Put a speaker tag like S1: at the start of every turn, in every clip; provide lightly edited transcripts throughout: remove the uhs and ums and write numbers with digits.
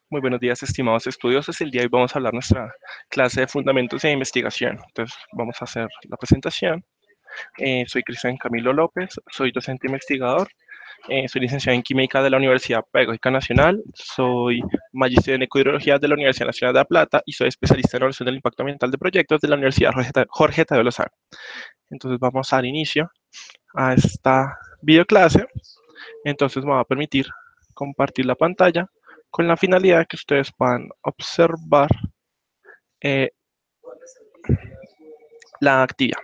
S1: Muy buenos días, estimados estudiosos. El día de hoy vamos a hablar nuestra clase de fundamentos de investigación. Entonces, vamos a hacer la presentación. Soy Cristian Camilo López, soy docente investigador, soy licenciado en Química de la Universidad Pedagógica Nacional, soy magíster en Ecohidrología de la Universidad Nacional de La Plata y soy especialista en evaluación del impacto ambiental de proyectos de la Universidad Jorge Tadeo Lozano. Entonces, vamos a dar inicio a esta videoclase. Entonces, me va a permitir compartir la pantalla con la finalidad de que ustedes puedan observar eh, la actividad.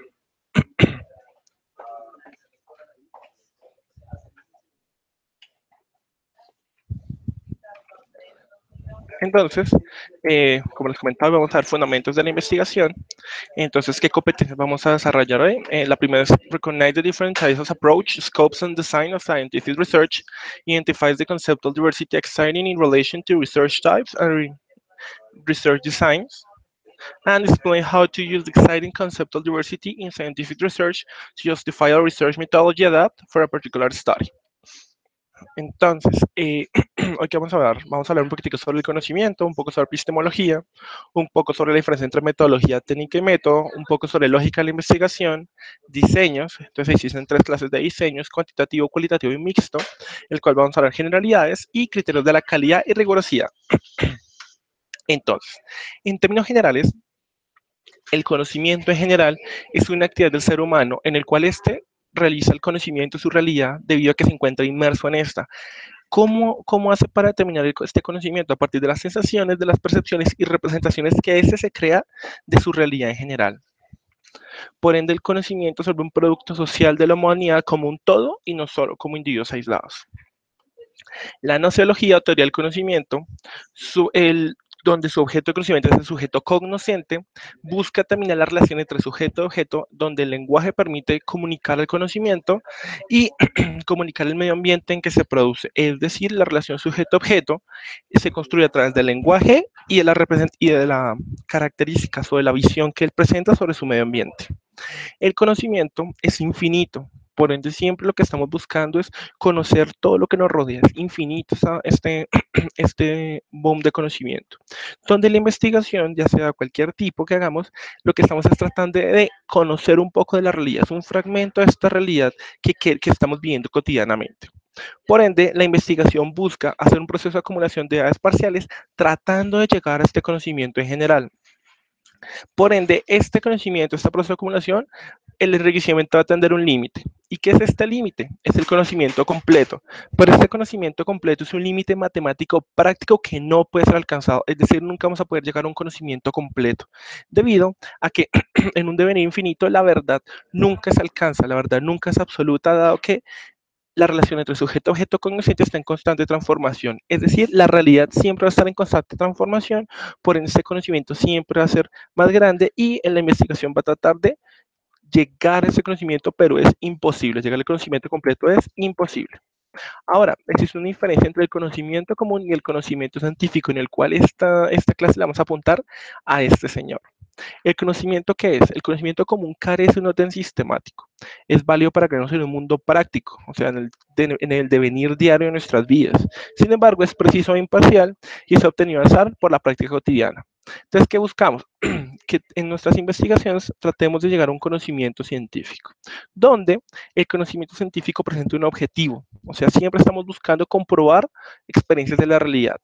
S1: Entonces, como les comentaba, vamos a ver fundamentos de la investigación. Entonces, ¿qué competencias vamos a desarrollar hoy? La primera es recognize the different types of approach, scopes and design of scientific research, identifies the conceptual diversity exciting in relation to research types and research designs, and explain how to use the exciting conceptual diversity in scientific research to justify a research methodology adapt for a particular study. Entonces, hoy que vamos a hablar un poquitico sobre el conocimiento, un poco sobre epistemología, un poco sobre la diferencia entre metodología técnica y método, un poco sobre lógica de la investigación, diseños. Entonces existen tres clases de diseños: cuantitativo, cualitativo y mixto, el cual vamos a hablar generalidades y criterios de la calidad y rigurosidad. Entonces, en términos generales, el conocimiento en general es una actividad del ser humano en el cual éste realiza el conocimiento de su realidad debido a que se encuentra inmerso en esta. ¿Cómo hace para determinar este conocimiento? A partir de las sensaciones, de las percepciones y representaciones que éste se crea de su realidad en general. Por ende, el conocimiento sobre un producto social de la humanidad como un todo y no solo como individuos aislados. La nociología o teoría del conocimiento, donde su objeto de conocimiento es el sujeto cognoscente, busca determinar la relación entre sujeto y objeto, donde el lenguaje permite comunicar el conocimiento y comunicar el medio ambiente en que se produce. Es decir, la relación sujeto-objeto se construye a través del lenguaje y de la características o de la visión que él presenta sobre su medio ambiente. El conocimiento es infinito, por ende siempre lo que estamos buscando es conocer todo lo que nos rodea, es infinito este boom de conocimiento. Donde la investigación, ya sea cualquier tipo que hagamos, lo que estamos es tratando de conocer un poco de la realidad, es un fragmento de esta realidad que estamos viviendo cotidianamente. Por ende, la investigación busca hacer un proceso de acumulación de datos parciales tratando de llegar a este conocimiento en general. Por ende, este conocimiento, este proceso de acumulación, el enriquecimiento va a tener un límite. ¿Y qué es este límite? Es el conocimiento completo. Pero este conocimiento completo es un límite matemático práctico que no puede ser alcanzado. Es decir, nunca vamos a poder llegar a un conocimiento completo. Debido a que en un devenir infinito la verdad nunca se alcanza, la verdad nunca es absoluta, dado que la relación entre sujeto-objeto cognoscente está en constante transformación. Es decir, la realidad siempre va a estar en constante transformación, por ende este conocimiento siempre va a ser más grande y en la investigación va a tratar de llegar a ese conocimiento, pero es imposible. Llegar al conocimiento completo es imposible. Ahora, existe una diferencia entre el conocimiento común y el conocimiento científico, en el cual esta clase la vamos a apuntar a este señor. ¿El conocimiento qué es? El conocimiento común carece de un orden sistemático. Es válido para crearnos en un mundo práctico, o sea, en el devenir diario de nuestras vidas. Sin embargo, es preciso e imparcial y es obtenido al azar por la práctica cotidiana. Entonces, ¿qué buscamos? Que en nuestras investigaciones tratemos de llegar a un conocimiento científico, donde el conocimiento científico presenta un objetivo, o sea, siempre estamos buscando comprobar experiencias de la realidad,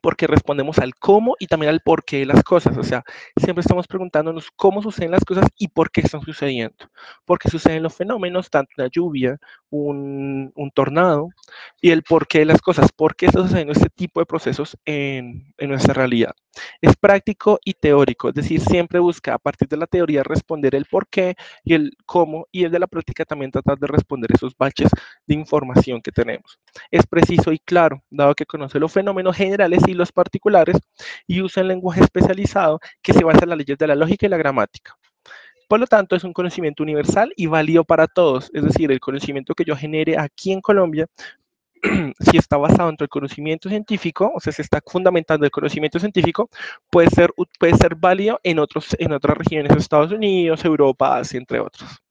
S1: porque respondemos al cómo y también al por qué de las cosas. O sea, siempre estamos preguntándonos cómo suceden las cosas y por qué están sucediendo. Por qué suceden los fenómenos, tanto una lluvia, un tornado, y el por qué de las cosas. ¿Por qué está sucediendo este tipo de procesos en nuestra realidad? Es práctico y teórico, es decir, siempre busca a partir de la teoría responder el por qué y el cómo, y el de la práctica también tratar de responder esos baches de información que tenemos. Es preciso y claro, dado que conoce los fenómenos generales y los particulares y usa el lenguaje especializado que se basa en las leyes de la lógica y la gramática. Por lo tanto, es un conocimiento universal y válido para todos. Es decir, el conocimiento que yo genere aquí en Colombia, si está basado en el conocimiento científico, o sea, se está fundamentando el conocimiento científico, puede ser válido en otras regiones, Estados Unidos, Europa, Asia, entre otros.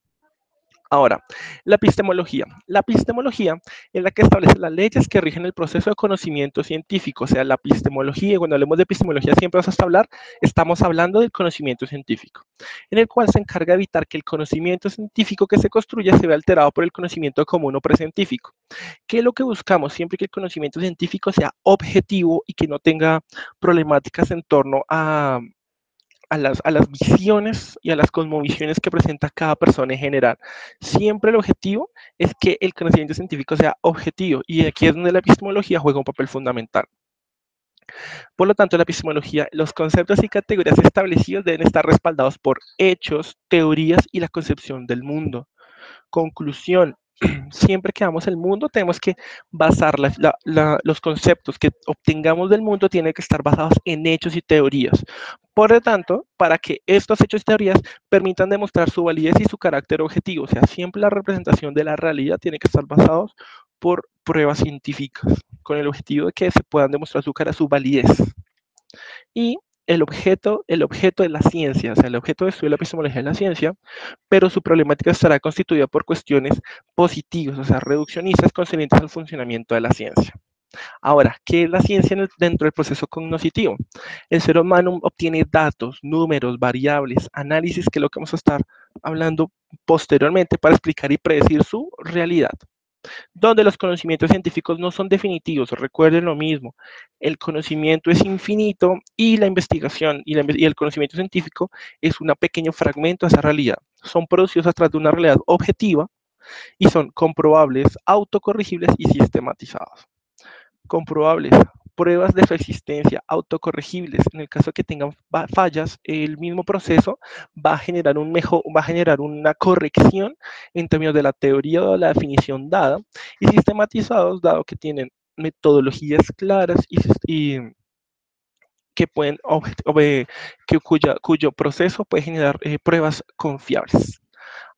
S1: Ahora, la epistemología. La epistemología es la que establece las leyes que rigen el proceso de conocimiento científico. O sea, la epistemología, y cuando hablemos de epistemología siempre estamos hablando del conocimiento científico, en el cual se encarga de evitar que el conocimiento científico que se construya se vea alterado por el conocimiento común o precientífico. ¿Qué es lo que buscamos? Siempre que el conocimiento científico sea objetivo y que no tenga problemáticas en torno a las visiones y a las cosmovisiones que presenta cada persona en general. Siempre el objetivo es que el conocimiento científico sea objetivo y aquí es donde la epistemología juega un papel fundamental. Por lo tanto, la epistemología, los conceptos y categorías establecidos deben estar respaldados por hechos, teorías y la concepción del mundo. Conclusión, siempre que damos el mundo, tenemos que basar los conceptos que obtengamos del mundo tienen que estar basados en hechos y teorías. Por lo tanto, para que estos hechos y teorías permitan demostrar su validez y su carácter objetivo, o sea, siempre la representación de la realidad tiene que estar basados por pruebas científicas, con el objetivo de que se puedan demostrar su validez. Y el objeto de la ciencia, o sea, el objeto de estudio de la epistemología es la ciencia, pero su problemática estará constituida por cuestiones positivas, o sea, reduccionistas concernientes al funcionamiento de la ciencia. Ahora, ¿qué es la ciencia dentro del proceso cognoscitivo? El ser humano obtiene datos, números, variables, análisis, que es lo que vamos a estar hablando posteriormente para explicar y predecir su realidad, donde los conocimientos científicos no son definitivos. Recuerden lo mismo, el conocimiento es infinito y la investigación y el conocimiento científico es un pequeño fragmento de esa realidad. Son producidos a través de una realidad objetiva y son comprobables, autocorregibles y sistematizados. Comprobables, pruebas de su existencia, autocorregibles. En el caso de que tengan fallas, el mismo proceso va a generar una corrección en términos de la teoría o la definición dada, y sistematizados, dado que tienen metodologías claras y que pueden, cuyo proceso puede generar pruebas confiables.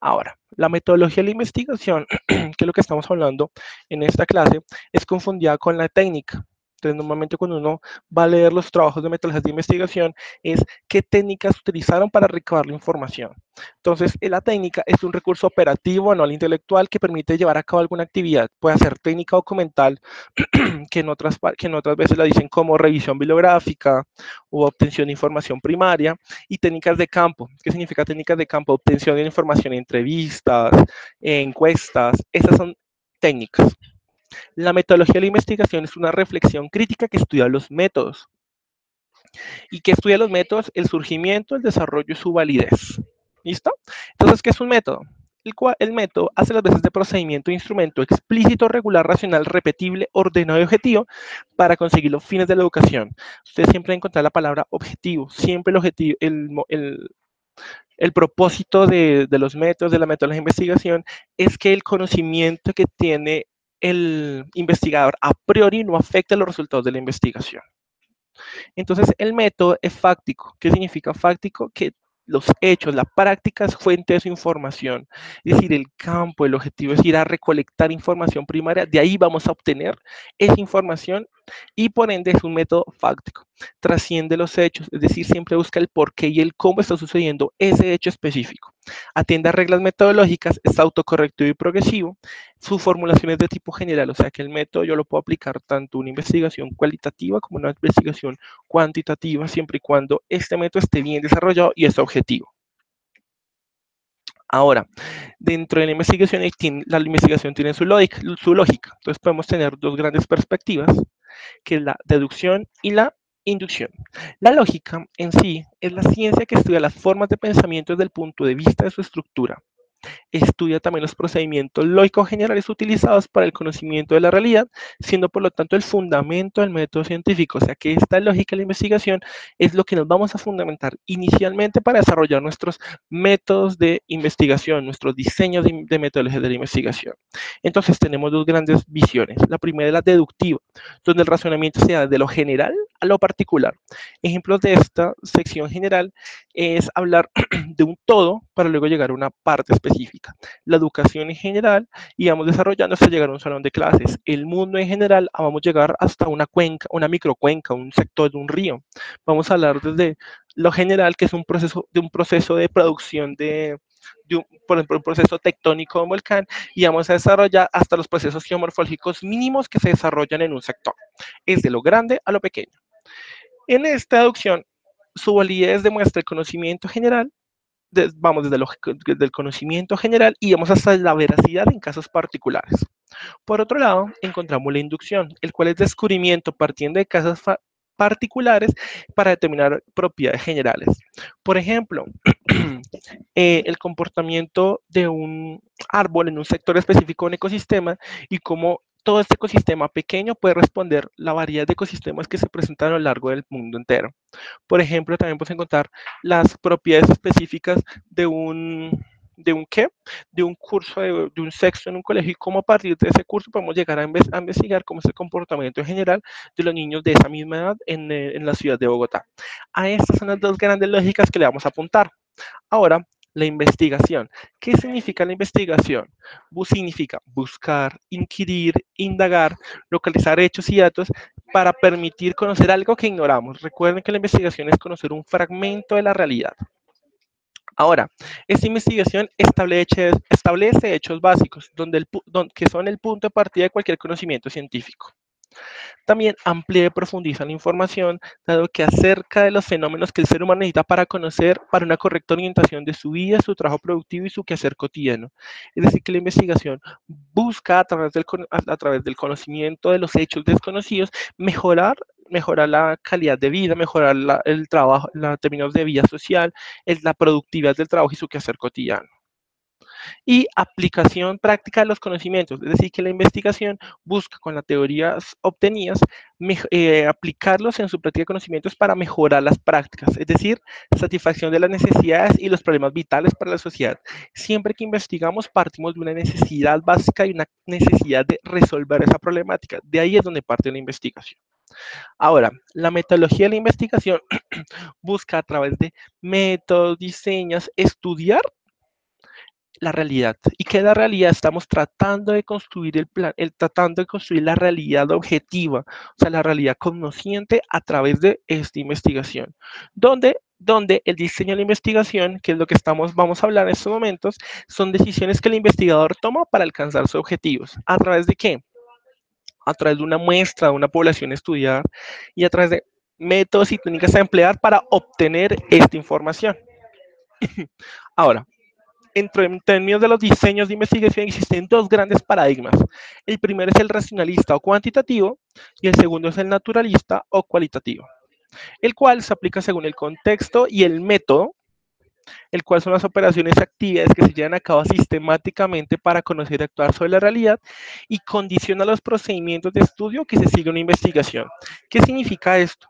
S1: Ahora, la metodología de la investigación, que es lo que estamos hablando en esta clase, es confundida con la técnica. Entonces, normalmente cuando uno va a leer los trabajos de metodologías de investigación, es qué técnicas utilizaron para recabar la información. Entonces, la técnica es un recurso operativo, no al intelectual, que permite llevar a cabo alguna actividad. Puede ser técnica documental, que en otras veces la dicen como revisión bibliográfica o obtención de información primaria, y técnicas de campo. ¿Qué significa técnicas de campo? Obtención de información en entrevistas, encuestas, esas son técnicas. La metodología de la investigación es una reflexión crítica que estudia los métodos. ¿Y que estudia los métodos? El surgimiento, el desarrollo y su validez. ¿Listo? Entonces, ¿qué es un método? El método hace las veces de procedimiento e instrumento explícito, regular, racional, repetible, ordenado y objetivo para conseguir los fines de la educación. Ustedes siempre encontrar la palabra objetivo, siempre el objetivo, el propósito de los métodos, de la metodología de investigación, es que el conocimiento que tiene el investigador a priori no afecte los resultados de la investigación. Entonces, el método es fáctico. ¿Qué significa fáctico? Que los hechos, la práctica es fuente de su información. Es decir, el campo, el objetivo es ir a recolectar información primaria, de ahí vamos a obtener esa información y por ende es un método fáctico. Trasciende los hechos, es decir, siempre busca el por qué y el cómo está sucediendo ese hecho específico. Atiende a reglas metodológicas, es autocorrectivo y progresivo. Su formulación es de tipo general, o sea que el método yo lo puedo aplicar tanto a una investigación cualitativa como una investigación cuantitativa, siempre y cuando este método esté bien desarrollado y es objetivo. Ahora, dentro de la investigación tiene su lógica. Entonces podemos tener dos grandes perspectivas, que es la deducción y la inducción. La lógica en sí es la ciencia que estudia las formas de pensamiento desde el punto de vista de su estructura. Estudia también los procedimientos lógicos generales utilizados para el conocimiento de la realidad, siendo por lo tanto el fundamento del método científico. O sea que esta lógica de la investigación es lo que nos vamos a fundamentar inicialmente para desarrollar nuestros métodos de investigación, nuestros diseños de metodologías de la investigación. Entonces tenemos dos grandes visiones. La primera es la deductiva, donde el razonamiento se da de lo general a lo particular. Ejemplos de esta sección general es hablar de un todo para luego llegar a una parte específica. La educación en general y vamos desarrollando hasta llegar a un salón de clases. El mundo en general, vamos a llegar hasta una cuenca, una microcuenca, un sector de un río. Vamos a hablar desde lo general, que es un proceso de producción por ejemplo, un proceso tectónico de un volcán, y vamos a desarrollar hasta los procesos geomorfológicos mínimos que se desarrollan en un sector. Es de lo grande a lo pequeño. En esta deducción, su validez demuestra el conocimiento general, vamos desde el conocimiento general y vamos hasta la veracidad en casos particulares. Por otro lado, encontramos la inducción, el cual es descubrimiento partiendo de casos particulares para determinar propiedades generales. Por ejemplo, el comportamiento de un árbol en un sector específico de un ecosistema y cómo todo este ecosistema pequeño puede responder la variedad de ecosistemas que se presentan a lo largo del mundo entero. Por ejemplo, también puedes encontrar las propiedades específicas de ¿qué? De un curso, de un sexto en un colegio y cómo a partir de ese curso podemos llegar a investigar cómo es el comportamiento en general de los niños de esa misma edad en la ciudad de Bogotá. A estas son las dos grandes lógicas que le vamos a apuntar. Ahora, la investigación. ¿Qué significa la investigación? Significa buscar, inquirir, indagar, localizar hechos y datos para permitir conocer algo que ignoramos. Recuerden que la investigación es conocer un fragmento de la realidad. Ahora, esta investigación establece hechos básicos, que son el punto de partida de cualquier conocimiento científico. También amplía y profundiza la información, dado que acerca de los fenómenos que el ser humano necesita para conocer, para una correcta orientación de su vida, su trabajo productivo y su quehacer cotidiano. Es decir, que la investigación busca a través del conocimiento de los hechos desconocidos mejorar la calidad de vida, mejorar el trabajo, los términos de vida social, la productividad del trabajo y su quehacer cotidiano y aplicación práctica de los conocimientos, es decir, que la investigación busca con las teorías obtenidas aplicarlos en su práctica de conocimientos para mejorar las prácticas, es decir, satisfacción de las necesidades y los problemas vitales para la sociedad. Siempre que investigamos partimos de una necesidad básica y una necesidad de resolver esa problemática. De ahí es donde parte la investigación. Ahora, la metodología de la investigación busca a través de métodos, diseños, estudiar la realidad. ¿Y qué es la realidad? Estamos tratando de construir tratando de construir la realidad objetiva, o sea, la realidad cognosciente a través de esta investigación, donde el diseño de la investigación, que es lo que vamos a hablar en estos momentos, son decisiones que el investigador toma para alcanzar sus objetivos. ¿A través de qué? A través de una muestra, de una población estudiada y a través de métodos y técnicas a emplear para obtener esta información. Ahora, en términos de los diseños de investigación existen dos grandes paradigmas. El primero es el racionalista o cuantitativo y el segundo es el naturalista o cualitativo, el cual se aplica según el contexto y el método, el cual son las operaciones y actividades que se llevan a cabo sistemáticamente para conocer y actuar sobre la realidad y condiciona los procedimientos de estudio que se sigue una investigación. ¿Qué significa esto?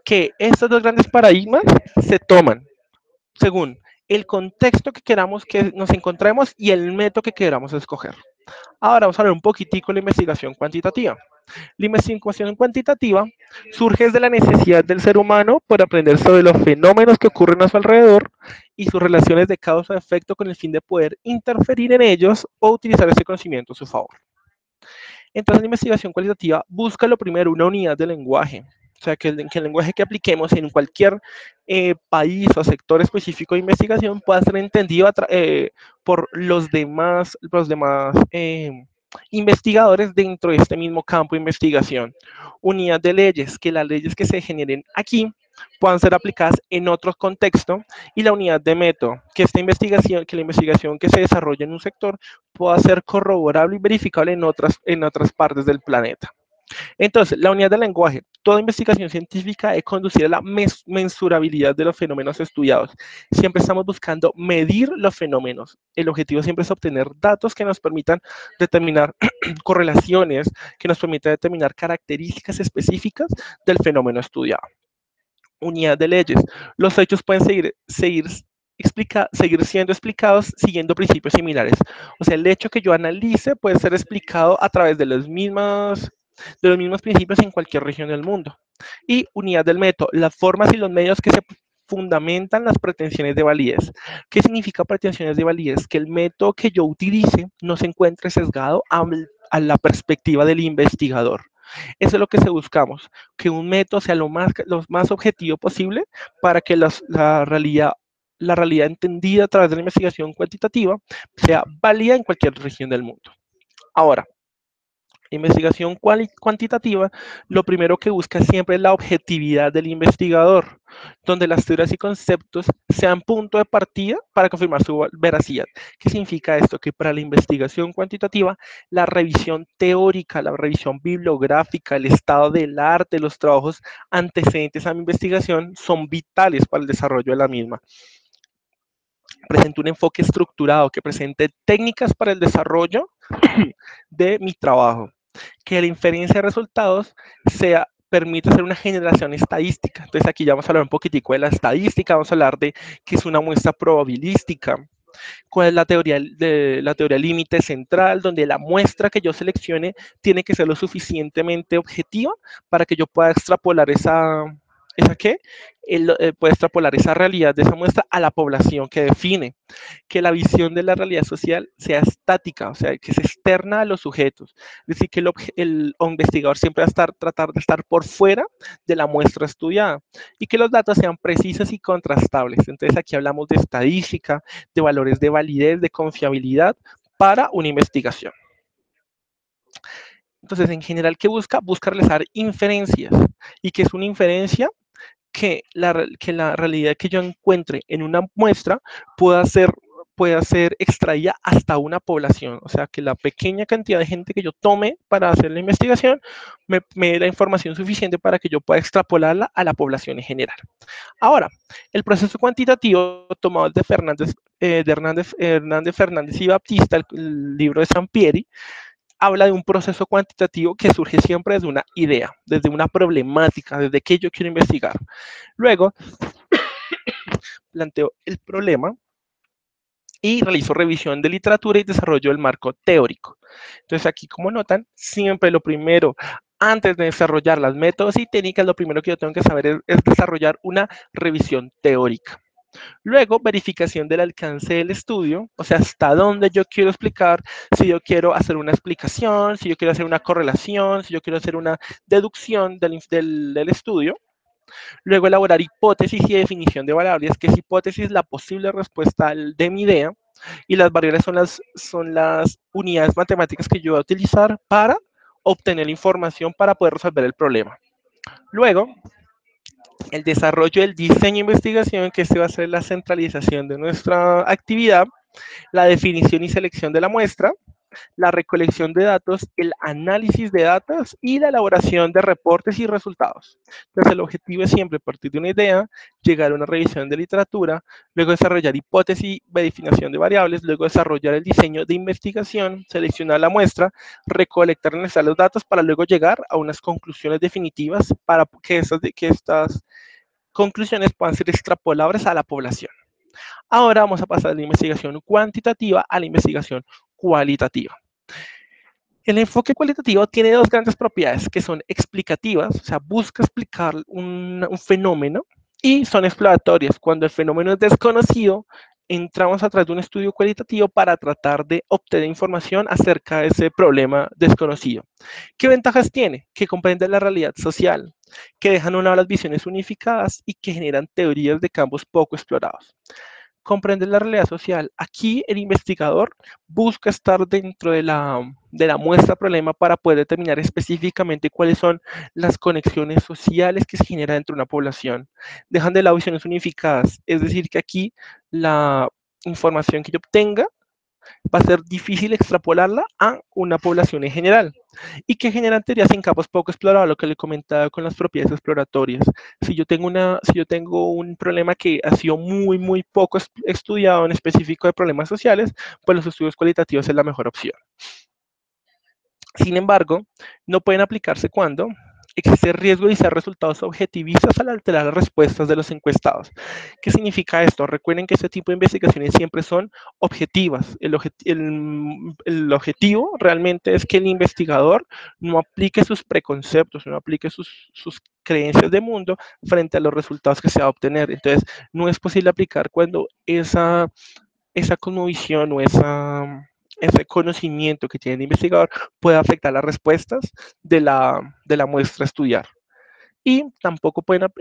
S1: Que estos dos grandes paradigmas se toman según el contexto que queramos que nos encontremos y el método que queramos escoger. Ahora vamos a ver un poquitico de la investigación cuantitativa. La investigación cuantitativa surge desde la necesidad del ser humano por aprender sobre los fenómenos que ocurren a su alrededor y sus relaciones de causa-efecto con el fin de poder interferir en ellos o utilizar ese conocimiento a su favor. Entonces, la investigación cualitativa busca lo primero una unidad de lenguaje, o sea, que el lenguaje que apliquemos en cualquier país o sector específico de investigación pueda ser entendido por los demás investigadores dentro de este mismo campo de investigación. Unidad de leyes, que las leyes que se generen aquí puedan ser aplicadas en otro contexto, y la unidad de método, que la investigación que se desarrolla en un sector pueda ser corroborable y verificable en otras partes del planeta. Entonces, la unidad del lenguaje. Toda investigación científica debe conducir a la mensurabilidad de los fenómenos estudiados. Siempre estamos buscando medir los fenómenos. El objetivo siempre es obtener datos que nos permitan determinar correlaciones, que nos permitan determinar características específicas del fenómeno estudiado. Unidad de leyes. Los hechos pueden seguir siendo explicados siguiendo principios similares. O sea, el hecho que yo analice puede ser explicado a través de los mismos principios en cualquier región del mundo. Y unidad del método, las formas y los medios que se fundamentan las pretensiones de validez. ¿Qué significa pretensiones de validez? Que el método que yo utilice no se encuentre sesgado a la perspectiva del investigador. Eso es lo que se buscamos, que un método sea lo más objetivo posible para que la realidad la realidad entendida a través de la investigación cuantitativa sea válida en cualquier región del mundo. Ahora, investigación cuantitativa, lo primero que busca siempre es la objetividad del investigador, donde las teorías y conceptos sean punto de partida para confirmar su veracidad. ¿Qué significa esto? Que para la investigación cuantitativa, la revisión teórica, la revisión bibliográfica, el estado del arte, los trabajos antecedentes a mi investigación son vitales para el desarrollo de la misma. Presento un enfoque estructurado que presente técnicas para el desarrollo de mi trabajo, que la inferencia de resultados permite hacer una generación estadística. Entonces aquí ya vamos a hablar un poquitico de la estadística, vamos a hablar de qué es una muestra probabilística, cuál es la teoría límite central, donde la muestra que yo seleccione tiene que ser lo suficientemente objetiva para que yo pueda extrapolar ¿esa qué? Puede extrapolar esa realidad de esa muestra a la población que define, que la visión de la realidad social sea estática, o sea, que se externa a los sujetos. Es decir, que el investigador siempre va a tratar de estar por fuera de la muestra estudiada y que los datos sean precisos y contrastables. Entonces aquí hablamos de estadística, de valores de validez, de confiabilidad para una investigación. Entonces, en general, ¿qué busca? Busca realizar inferencias. ¿Y qué es una inferencia? Que la realidad que yo encuentre en una muestra pueda ser extraída hasta una población. O sea, que la pequeña cantidad de gente que yo tome para hacer la investigación me dé la información suficiente para que yo pueda extrapolarla a la población en general. Ahora, el proceso cuantitativo tomado de Hernández Fernández y Baptista, el libro de Sampieri, habla de un proceso cuantitativo que surge siempre desde una idea, desde una problemática, desde qué yo quiero investigar. Luego, planteo el problema y realizo revisión de literatura y desarrollo del marco teórico. Entonces, aquí, como notan, siempre lo primero, antes de desarrollar las métodos y técnicas, lo primero que yo tengo que saber es desarrollar una revisión teórica. Luego, verificación del alcance del estudio, o sea, hasta dónde yo quiero explicar, si yo quiero hacer una explicación, si yo quiero hacer una correlación, si yo quiero hacer una deducción del estudio. Luego, elaborar hipótesis y definición de variables, que es hipótesis la posible respuesta de mi idea, y las variables son las unidades matemáticas que yo voy a utilizar para obtener información para poder resolver el problema. Luego, el desarrollo del diseño e investigación, que este va a ser la centralización de nuestra actividad, la definición y selección de la muestra, la recolección de datos, el análisis de datos y la elaboración de reportes y resultados. Entonces, el objetivo es siempre partir de una idea, llegar a una revisión de literatura, luego desarrollar hipótesis de definición de variables, luego desarrollar el diseño de investigación, seleccionar la muestra, recolectar y analizar los datos para luego llegar a unas conclusiones definitivas para que estas conclusiones puedan ser extrapolables a la población. Ahora vamos a pasar de la investigación cuantitativa a la investigación cualitativa. El enfoque cualitativo tiene dos grandes propiedades que son explicativas, o sea, busca explicar un fenómeno, y son exploratorias. Cuando el fenómeno es desconocido, entramos a través de un estudio cualitativo para tratar de obtener información acerca de ese problema desconocido. ¿Qué ventajas tiene? Que comprende la realidad social, que dejan a un lado las visiones unificadas y que generan teorías de campos poco explorados. Comprender la realidad social. Aquí el investigador busca estar dentro de la muestra problema para poder determinar específicamente cuáles son las conexiones sociales que se generan dentro de una población. Dejan de lado visiones unificadas, es decir, que aquí la información que yo obtenga va a ser difícil extrapolarla a una población en general y que generan teorías en campos poco explorados, lo que le comentaba con las propiedades exploratorias. Si yo tengo un problema que ha sido muy poco estudiado en específico de problemas sociales, pues los estudios cualitativos es la mejor opción. Sin embargo, no pueden aplicarse cuando existe riesgo de ser resultados objetivistas al alterar las respuestas de los encuestados. ¿Qué significa esto? Recuerden que este tipo de investigaciones siempre son objetivas. El objetivo realmente es que el investigador no aplique sus preconceptos, no aplique sus creencias de mundo frente a los resultados que se va a obtener. Entonces, no es posible aplicar cuando esa cosmovisión o ese conocimiento que tiene el investigador puede afectar las respuestas de la muestra a estudiar. Y tampoco pueden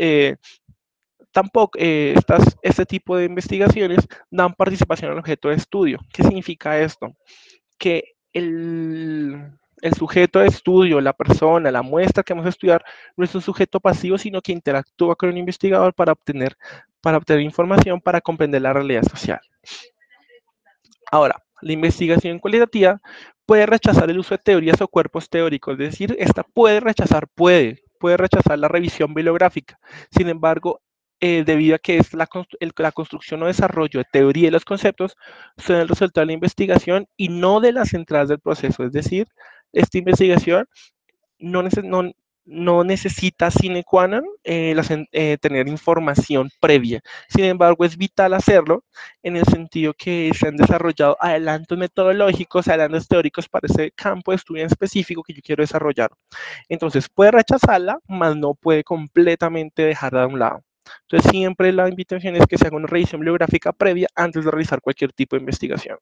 S1: tampoco este tipo de investigaciones dan participación al objeto de estudio. ¿Qué significa esto? Que el sujeto de estudio, la persona, la muestra que vamos a estudiar, no es un sujeto pasivo, sino que interactúa con un investigador para obtener información, para comprender la realidad social. Ahora, la investigación cualitativa puede rechazar el uso de teorías o cuerpos teóricos, es decir, esta puede rechazar la revisión bibliográfica. Sin embargo, debido a que es la construcción o desarrollo de teoría y los conceptos son el resultado de la investigación y no de las entradas del proceso. Es decir, esta investigación no, no necesita sine qua non tener información previa. Sin embargo, es vital hacerlo en el sentido que se han desarrollado adelantos metodológicos, adelantos teóricos para ese campo de estudio en específico que yo quiero desarrollar. Entonces, puede rechazarla, mas no puede completamente dejarla de un lado. Entonces, siempre la invitación es que se haga una revisión bibliográfica previa antes de realizar cualquier tipo de investigación.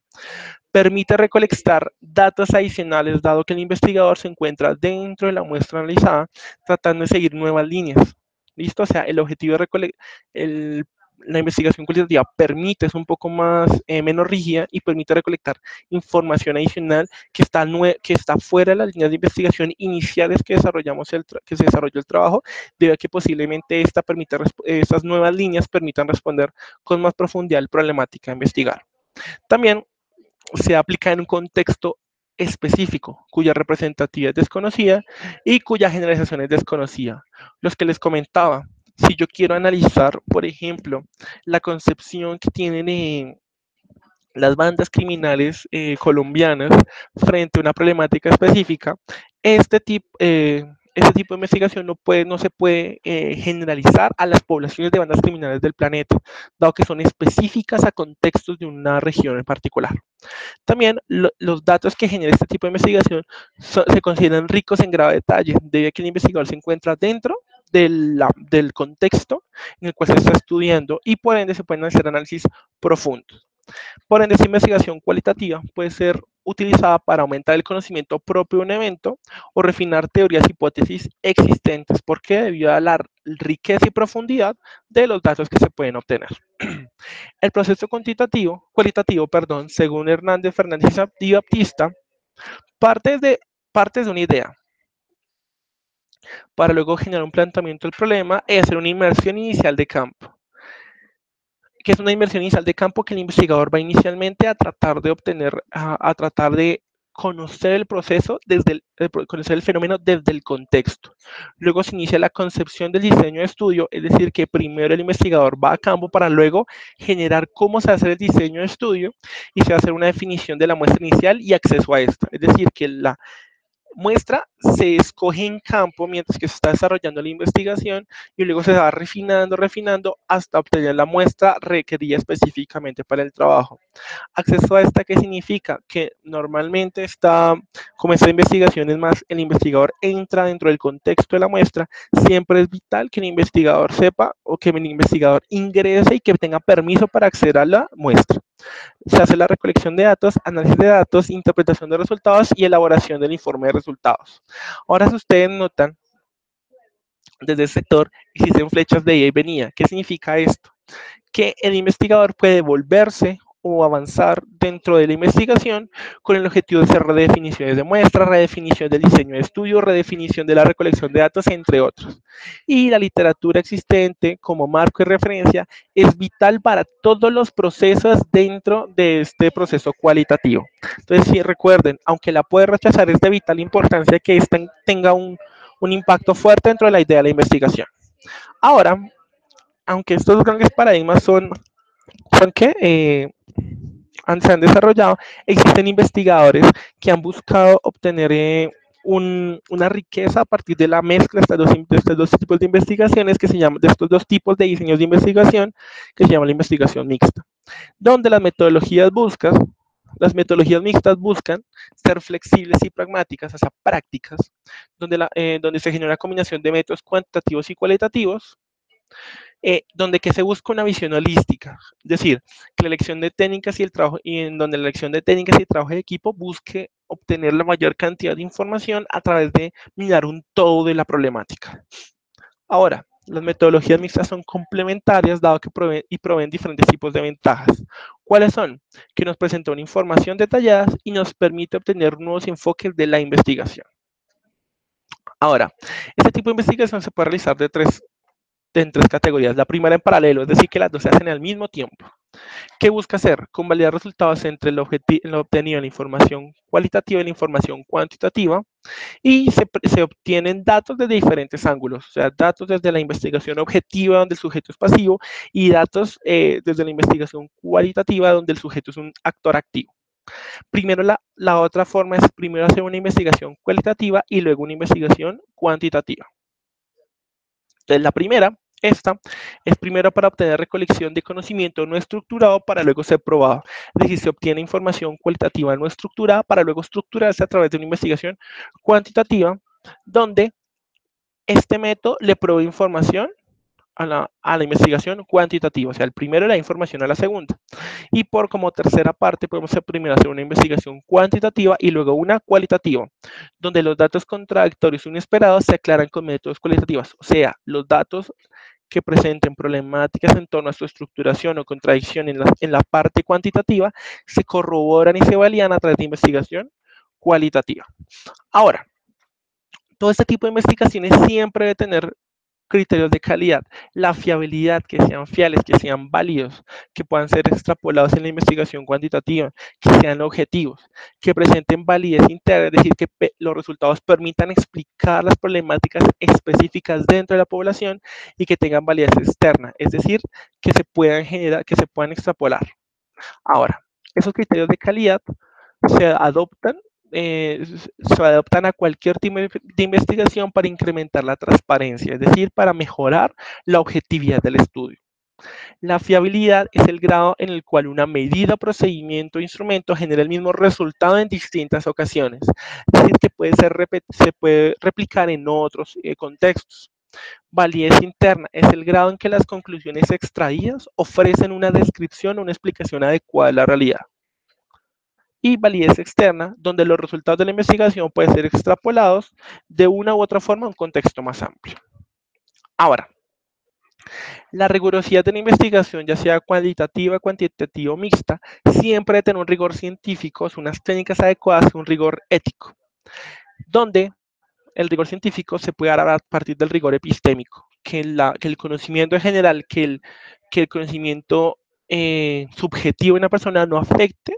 S1: Permite recolectar datos adicionales dado que el investigador se encuentra dentro de la muestra analizada tratando de seguir nuevas líneas. ¿Listo? O sea, el objetivo de recolectar, la investigación cualitativa permite, es un poco más, menos rígida y permite recolectar información adicional que está fuera de las líneas de investigación iniciales que que se desarrolló el trabajo, debido a que posiblemente estas nuevas líneas permitan responder con más profundidad a la problemática a investigar. También se aplica en un contexto específico, cuya representatividad es desconocida y cuya generalización es desconocida. Los que les comentaba, si yo quiero analizar, por ejemplo, la concepción que tienen las bandas criminales colombianas frente a una problemática específica, este tipo de investigación no se puede generalizar a las poblaciones de bandas criminales del planeta, dado que son específicas a contextos de una región en particular. También los datos que genera este tipo de investigación se consideran ricos en grado detalle, debido a que el investigador se encuentra dentro del contexto en el cual se está estudiando y por ende se pueden hacer análisis profundos. Por ende, esta investigación cualitativa puede ser utilizada para aumentar el conocimiento propio de un evento o refinar teorías e hipótesis existentes, porque debido a la riqueza y profundidad de los datos que se pueden obtener. El proceso cualitativo, según Hernández Fernández y Baptista, parte de, parte de una idea para luego generar un planteamiento del problema y hacer una inmersión inicial de campo. Que es una inmersión inicial de campo que el investigador va inicialmente a tratar de obtener, a tratar de conocer el proceso, conocer el fenómeno desde el contexto. Luego se inicia la concepción del diseño de estudio, es decir, que primero el investigador va a campo para luego generar cómo se hace el diseño de estudio y se va a hacer una definición de la muestra inicial y acceso a esta. Es decir, que la muestra se escoge en campo mientras que se está desarrollando la investigación y luego se va refinando hasta obtener la muestra requerida específicamente para el trabajo. Acceso a esta, ¿qué significa? Que normalmente como esta investigación es más, el investigador entra dentro del contexto de la muestra, siempre es vital que el investigador sepa o que el investigador ingrese y que tenga permiso para acceder a la muestra. Se hace la recolección de datos, análisis de datos, interpretación de resultados y elaboración del informe de resultados. Ahora, si ustedes notan, desde el sector existen flechas de ida y venida. ¿Qué significa esto? Que el investigador puede volverse o avanzar dentro de la investigación con el objetivo de hacer redefiniciones de muestra, redefinición del diseño de estudio, redefinición de la recolección de datos, entre otros. Y la literatura existente como marco y referencia es vital para todos los procesos dentro de este proceso cualitativo. Entonces, sí, recuerden, aunque la puede rechazar, es de vital importancia que esta tenga un impacto fuerte dentro de la idea de la investigación. Ahora, aunque estos grandes paradigmas son que se han desarrollado, existen investigadores que han buscado obtener una riqueza a partir de la mezcla de estos dos tipos de investigaciones que se llaman, de estos dos tipos de diseños de investigación que se llama la investigación mixta, donde las metodologías mixtas buscan ser flexibles y pragmáticas, o sea, prácticas, donde se genera una combinación de métodos cuantitativos y cualitativos, donde que se busca una visión holística, es decir, que la elección de técnicas y el trabajo, y en donde la elección de técnicas y el trabajo de equipo busque obtener la mayor cantidad de información a través de mirar un todo de la problemática. Ahora, Las metodologías mixtas son complementarias dado que proveen diferentes tipos de ventajas. ¿Cuáles son? Que nos presenta una información detallada y nos permite obtener nuevos enfoques de la investigación. Ahora, este tipo de investigación se puede realizar en tres categorías. La primera en paralelo, es decir, que las dos se hacen al mismo tiempo. ¿Qué busca hacer? Convalidar resultados entre lo obtenido en la información cualitativa y la información cuantitativa, y se obtienen datos desde diferentes ángulos, o sea, datos desde la investigación objetiva donde el sujeto es pasivo y datos desde la investigación cualitativa donde el sujeto es un actor activo. Primero, la otra forma es primero hacer una investigación cualitativa y luego una investigación cuantitativa. Entonces, la primera, esta, es primero para obtener recolección de conocimiento no estructurado para luego ser probado. Es decir, se obtiene información cualitativa no estructurada para luego estructurarse a través de una investigación cuantitativa, donde este método le provee información a la investigación cuantitativa. O sea, el primero le da información a la segunda. Y por como tercera parte, podemos primero hacer una investigación cuantitativa y luego una cualitativa, donde los datos contradictorios o inesperados se aclaran con métodos cualitativos. O sea, los datos que presenten problemáticas en torno a su estructuración o contradicción en la parte cuantitativa se corroboran y se validan a través de investigación cualitativa. Ahora, todo este tipo de investigaciones siempre debe tener criterios de calidad, la fiabilidad, que sean fiables, que sean válidos, que puedan ser extrapolados en la investigación cuantitativa, que sean objetivos, que presenten validez interna, es decir, que los resultados permitan explicar las problemáticas específicas dentro de la población y que tengan validez externa, es decir, que se puedan generar, que se puedan extrapolar. Ahora, esos criterios de calidad se adoptan, se adoptan a cualquier tipo de investigación para incrementar la transparencia, es decir, para mejorar la objetividad del estudio. La fiabilidad es el grado en el cual una medida, procedimiento o instrumento genera el mismo resultado en distintas ocasiones, es decir, que se puede replicar en otros contextos. Validez interna es el grado en que las conclusiones extraídas ofrecen una descripción o una explicación adecuada de la realidad. Y validez externa, donde los resultados de la investigación pueden ser extrapolados de una u otra forma a un contexto más amplio. Ahora, la rigurosidad de la investigación, ya sea cualitativa, cuantitativa o mixta, siempre debe tener un rigor científico, unas técnicas adecuadas y un rigor ético, donde el rigor científico se puede dar a partir del rigor epistémico, que el conocimiento en general, que el conocimiento subjetivo de una persona no afecte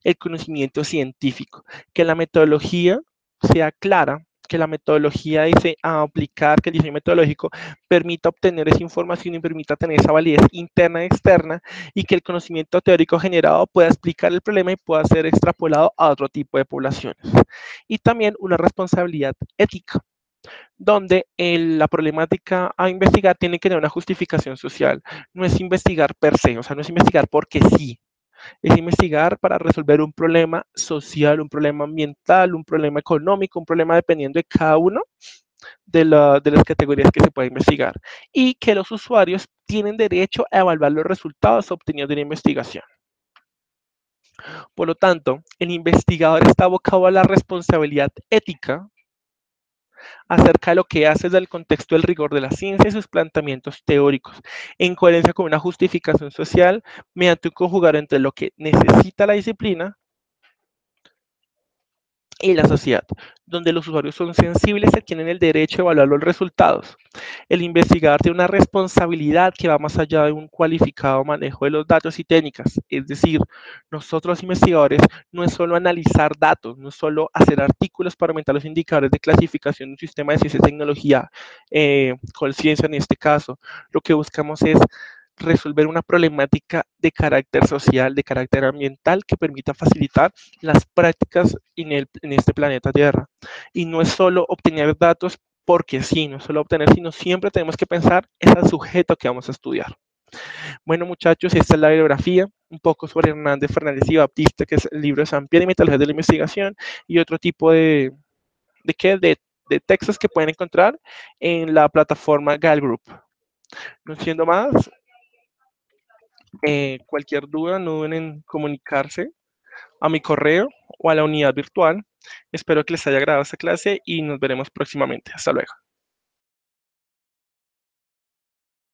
S1: el conocimiento científico, que la metodología sea clara, que la metodología dice a aplicar, que el diseño metodológico permita obtener esa información y permita tener esa validez interna y externa, y que el conocimiento teórico generado pueda explicar el problema y pueda ser extrapolado a otro tipo de poblaciones. Y también una responsabilidad ética, donde la problemática a investigar tiene que tener una justificación social. No es investigar per se, o sea, no es investigar porque sí, es investigar para resolver un problema social, un problema ambiental, un problema económico, un problema dependiendo de cada uno de las categorías que se puede investigar. Y que los usuarios tienen derecho a evaluar los resultados obtenidos de la investigación. Por lo tanto, el investigador está abocado a la responsabilidad ética acerca de lo que hace desde el contexto del rigor de la ciencia y sus planteamientos teóricos, en coherencia con una justificación social mediante un conjugar entre lo que necesita la disciplina y la sociedad, donde los usuarios son sensibles y tienen el derecho de evaluar los resultados. El investigador tiene una responsabilidad que va más allá de un cualificado manejo de los datos y técnicas. Es decir, nosotros los investigadores no es solo analizar datos, no es solo hacer artículos para aumentar los indicadores de clasificación de un sistema de ciencia y tecnología, con ciencia en este caso. Lo que buscamos es resolver una problemática de carácter social, de carácter ambiental, que permita facilitar las prácticas en este planeta Tierra. Y no es solo obtener datos porque sí, no es solo obtener, sino siempre tenemos que pensar en el sujeto que vamos a estudiar. Bueno, muchachos, esta es la bibliografía, un poco sobre Hernández, Fernández y Baptista, que es el libro de San Pierre y Metodologías de la Investigación, y otro tipo ¿de qué? De textos que pueden encontrar en la plataforma Gal Group. No siendo más, cualquier duda, no duden en comunicarse a mi correo o a la unidad virtual. Espero que les haya agradado esta clase y nos veremos próximamente. Hasta luego.